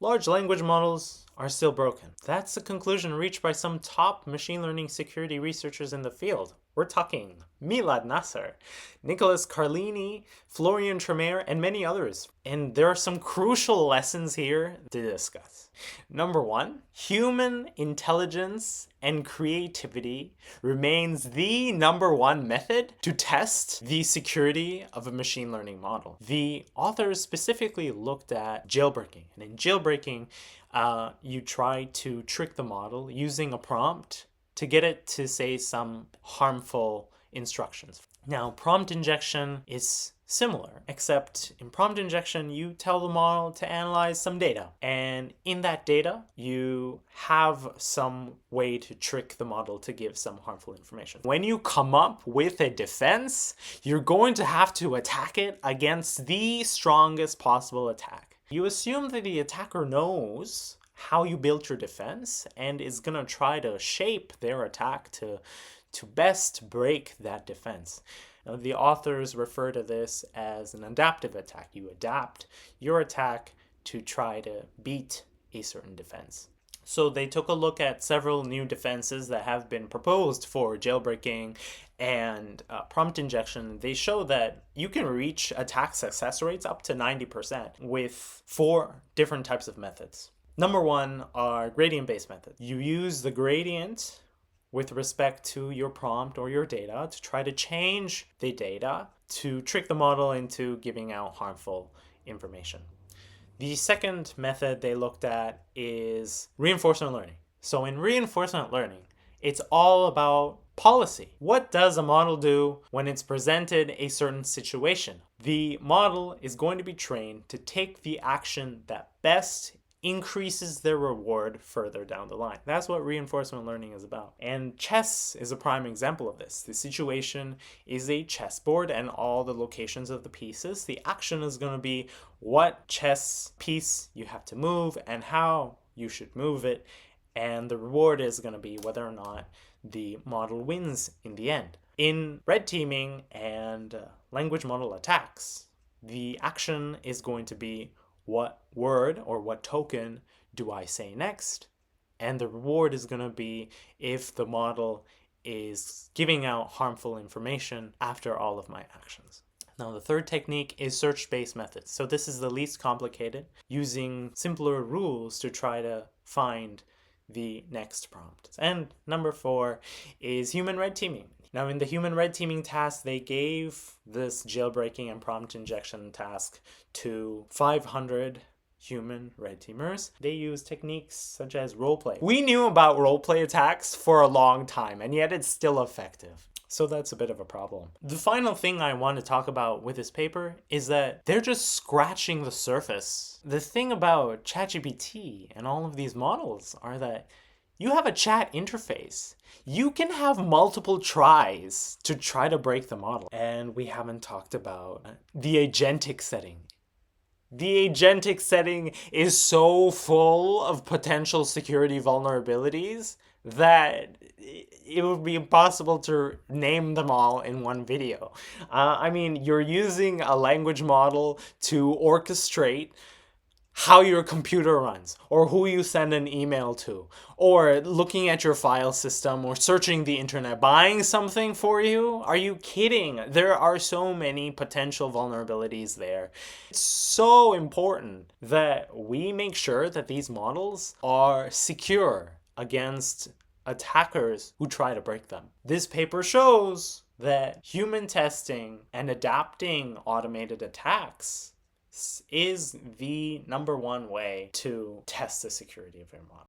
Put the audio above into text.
Large language models are still broken. That's the conclusion reached by some top machine learning security researchers in the field. We're talking Milad Nasser, Nicholas Carlini, Florian Tremere, and many others. And there are some crucial lessons here to discuss. Number one, human intelligence and creativity remains the number one method to test the security of a machine learning model. The authors specifically looked at jailbreaking. And in jailbreaking, you try to trick the model using a prompt to get it to say some harmful instructions. Now, prompt injection is similar, except in prompt injection, you tell the model to analyze some data. And in that data, you have some way to trick the model to give some harmful information. When you come up with a defense, you're going to have to attack it against the strongest possible attack. You assume that the attacker knows how you built your defense and is going to try to shape their attack to best break that defense. Now, the authors refer to this as an adaptive attack. You adapt your attack to try to beat a certain defense. So they took a look at several new defenses that have been proposed for jailbreaking and prompt injection. They show that you can reach attack success rates up to 90% with 4 different types of methods. Number one are gradient-based methods. You use the gradient with respect to your prompt or your data to try to change the data to trick the model into giving out harmful information. The second method they looked at is reinforcement learning. So in reinforcement learning, it's all about policy. What does a model do when it's presented a certain situation? The model is going to be trained to take the action that best increases their reward further down the line. That's what reinforcement learning is about. And chess is a prime example of this. The situation is a chessboard and all the locations of the pieces. The action is going to be what chess piece you have to move and how you should move it. And the reward is going to be whether or not the model wins in the end. In red teaming and language model attacks, the action is going to be what word or what token do I say next? And the reward is going to be if the model is giving out harmful information after all of my actions. Now, the third technique is search-based methods. So this is the least complicated, using simpler rules to try to find the next prompt. And number 4 is human red teaming. Now, in the human red teaming task, they gave this jailbreaking and prompt injection task to 500 human red teamers. They use techniques such as roleplay. We knew about roleplay attacks for a long time, and yet it's still effective. So that's a bit of a problem. The final thing I want to talk about with this paper is that they're just scratching the surface. The thing about ChatGPT and all of these models are that you have a chat interface. You can have multiple tries to try to break the model. And we haven't talked about the agentic setting. The agentic setting is so full of potential security vulnerabilities that it would be impossible to name them all in one video. You're using a language model to orchestrate how your computer runs, or who you send an email to, or looking at your file system, or searching the internet, buying something for you. Are you kidding? There are so many potential vulnerabilities there. It's so important that we make sure that these models are secure against attackers who try to break them. This paper shows that human testing and adapting automated attacks is the number one way to test the security of your model.